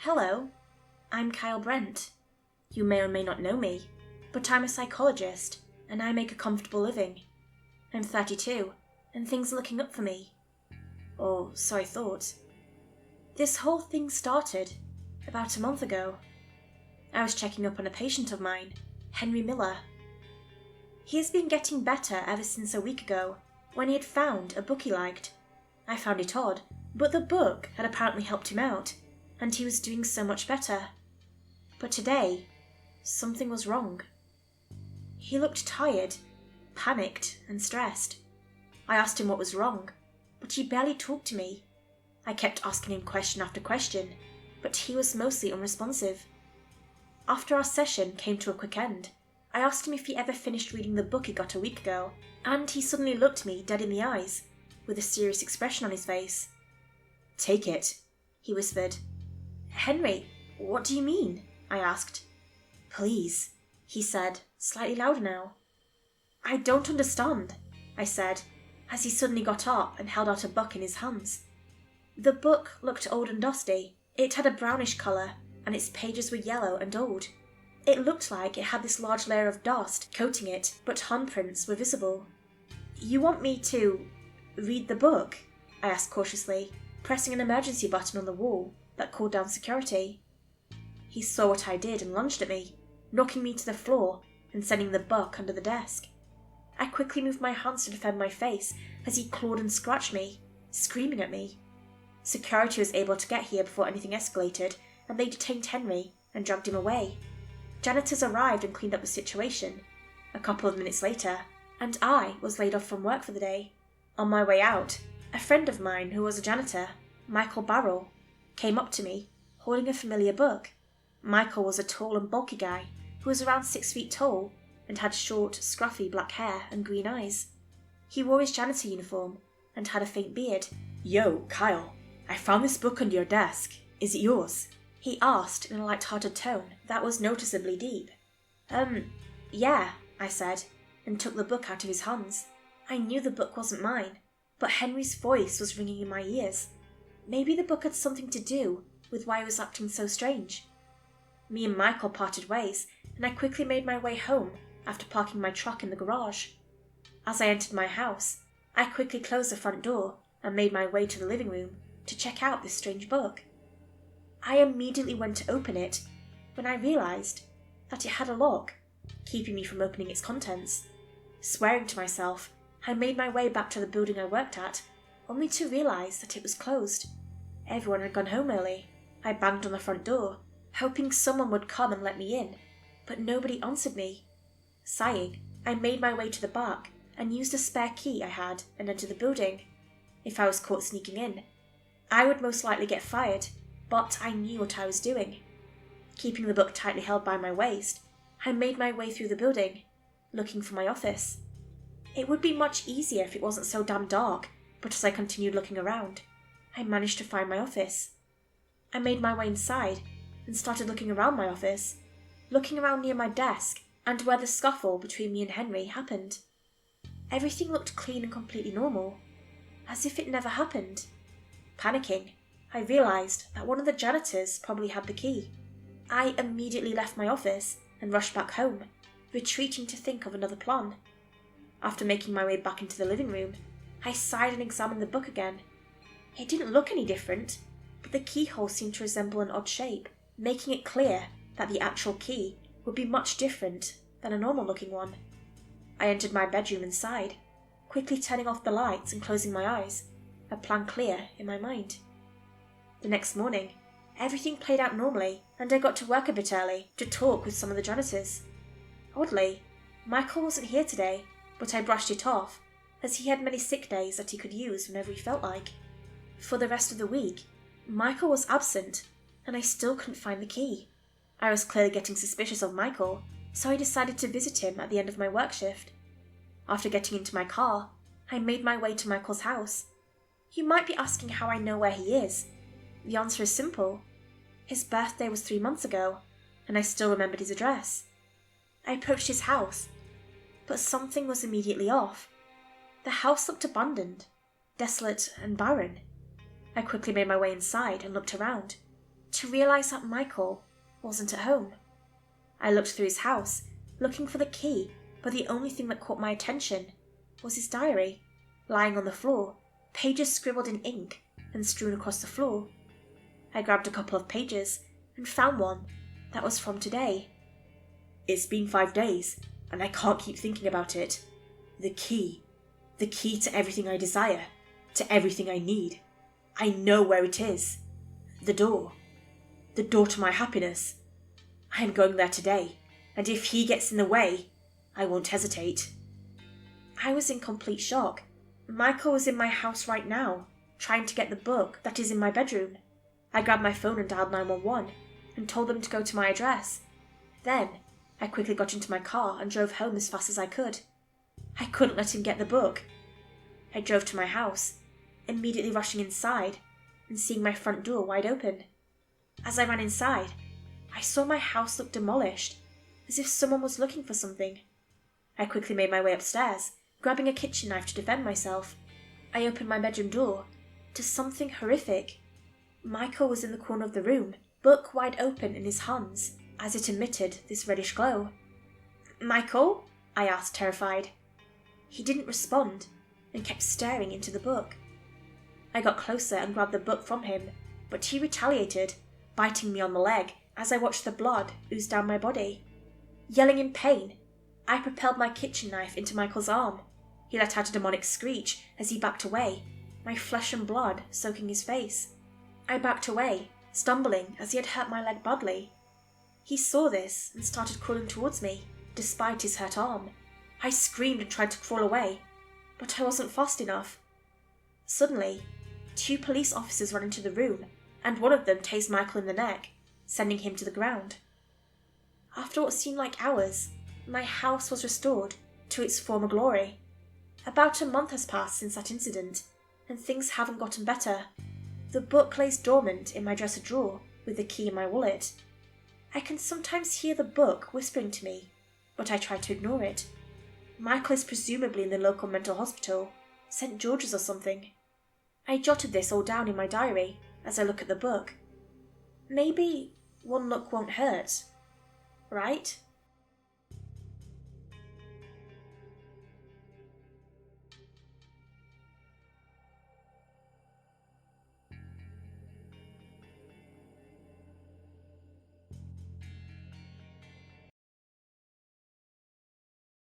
Hello, I'm Kyle Brent. You may or may not know me, but I'm a psychologist and I make a comfortable living. I'm 32 and things are looking up for me. Or so I thought. This whole thing started about a month ago. I was checking up on a patient of mine, Henry Miller. He has been getting better ever since a week ago, when he had found a book he liked. I found it odd, but the book had apparently helped him out, and he was doing so much better. But today, something was wrong. He looked tired, panicked, and stressed. I asked him what was wrong, but he barely talked to me. I kept asking him question after question, but he was mostly unresponsive. After our session came to a quick end, I asked him if he ever finished reading the book he got a week ago, and he suddenly looked me dead in the eyes, with a serious expression on his face. "Take it," he whispered. "Henry, what do you mean?" I asked. "Please," he said, slightly louder now. "I don't understand," I said, as he suddenly got up and held out a book in his hands. The book looked old and dusty. It had a brownish colour, and its pages were yellow and old. It looked like it had this large layer of dust coating it, but handprints were visible. "You want me to read the book?" I asked cautiously, pressing an emergency button on the wall that called down security. He saw what I did and lunged at me, knocking me to the floor and sending the book under the desk. I quickly moved my hands to defend my face as he clawed and scratched me, screaming at me. Security was able to get here before anything escalated, and they detained Henry and dragged him away. Janitors arrived and cleaned up the situation a couple of minutes later, and I was laid off from work for the day. On my way out, a friend of mine who was a janitor, Michael Barrell, came up to me, holding a familiar book. Michael was a tall and bulky guy who was around 6 feet tall and had short, scruffy black hair and green eyes. He wore his janitor uniform and had a faint beard. "Yo, Kyle, I found this book under your desk. Is it yours?" he asked in a light-hearted tone that was noticeably deep. Yeah, I said, and took the book out of his hands. I knew the book wasn't mine, but Henry's voice was ringing in my ears. Maybe the book had something to do with why he was acting so strange. Me and Michael parted ways, and I quickly made my way home after parking my truck in the garage. As I entered my house, I quickly closed the front door and made my way to the living room to check out this strange book. I immediately went to open it when I realized that it had a lock, keeping me from opening its contents. Swearing to myself, I made my way back to the building I worked at, only to realize that it was closed. Everyone had gone home early. I banged on the front door, hoping someone would come and let me in, but nobody answered me. Sighing, I made my way to the back and used a spare key I had and entered the building. If I was caught sneaking in, I would most likely get fired, but I knew what I was doing. Keeping the book tightly held by my waist, I made my way through the building, looking for my office. It would be much easier if it wasn't so damn dark, but as I continued looking around, I managed to find my office. I made my way inside and started looking around my office, looking around near my desk and where the scuffle between me and Henry happened. Everything looked clean and completely normal, as if it never happened. Panicking, I realized that one of the janitors probably had the key. I immediately left my office and rushed back home, retreating to think of another plan. After making my way back into the living room, I sighed and examined the book again. It didn't look any different, but the keyhole seemed to resemble an odd shape, making it clear that the actual key would be much different than a normal-looking one. I entered my bedroom and sighed, quickly turning off the lights and closing my eyes, a plan clear in my mind. The next morning, everything played out normally, and I got to work a bit early to talk with some of the janitors. Oddly, Michael wasn't here today, but I brushed it off, as he had many sick days that he could use whenever he felt like. For the rest of the week, Michael was absent, and I still couldn't find the key. I was clearly getting suspicious of Michael, so I decided to visit him at the end of my work shift. After getting into my car, I made my way to Michael's house. You might be asking how I know where he is. The answer is simple. His birthday was 3 months ago, and I still remembered his address. I approached his house, but something was immediately off. The house looked abandoned, desolate and barren. I quickly made my way inside and looked around. to realise that Michael wasn't at home. I looked through his house, looking for the key, but the only thing that caught my attention was his diary, lying on the floor, pages scribbled in ink and strewn across the floor. I grabbed a couple of pages and found one that was from today. "It's been 5 days, and I can't keep thinking about it. The key to everything I desire, to everything I need. I know where it is. The door to my happiness. I am going there today, and if he gets in the way, I won't hesitate." I was in complete shock. Michael was in my house right now, trying to get the book that is in my bedroom. I grabbed my phone and dialed 911 and told them to go to my address. Then, I quickly got into my car and drove home as fast as I could. I couldn't let him get the book. I drove to my house, immediately rushing inside and seeing my front door wide open. As I ran inside, I saw my house look demolished, as if someone was looking for something. I quickly made my way upstairs, grabbing a kitchen knife to defend myself. I opened my bedroom door to something horrific. Michael was in the corner of the room, book wide open in his hands, as it emitted this reddish glow. "Michael?" I asked, terrified. He didn't respond and kept staring into the book. I got closer and grabbed the book from him, but he retaliated, biting me on the leg as I watched the blood ooze down my body. Yelling in pain, I propelled my kitchen knife into Michael's arm. He let out a demonic screech as he backed away, my flesh and blood soaking his face. I backed away, stumbling as he had hurt my leg badly. He saw this and started crawling towards me, despite his hurt arm. I screamed and tried to crawl away, but I wasn't fast enough. Suddenly, 2 police officers ran into the room, and one of them tased Michael in the neck, sending him to the ground. After what seemed like hours, my house was restored to its former glory. About a month has passed since that incident, and things haven't gotten better. The book lays dormant in my dresser drawer with the key in my wallet. I can sometimes hear the book whispering to me, but I try to ignore it. Michael is presumably in the local mental hospital, St. George's or something. I jotted this all down in my diary as I look at the book. Maybe one look won't hurt, right?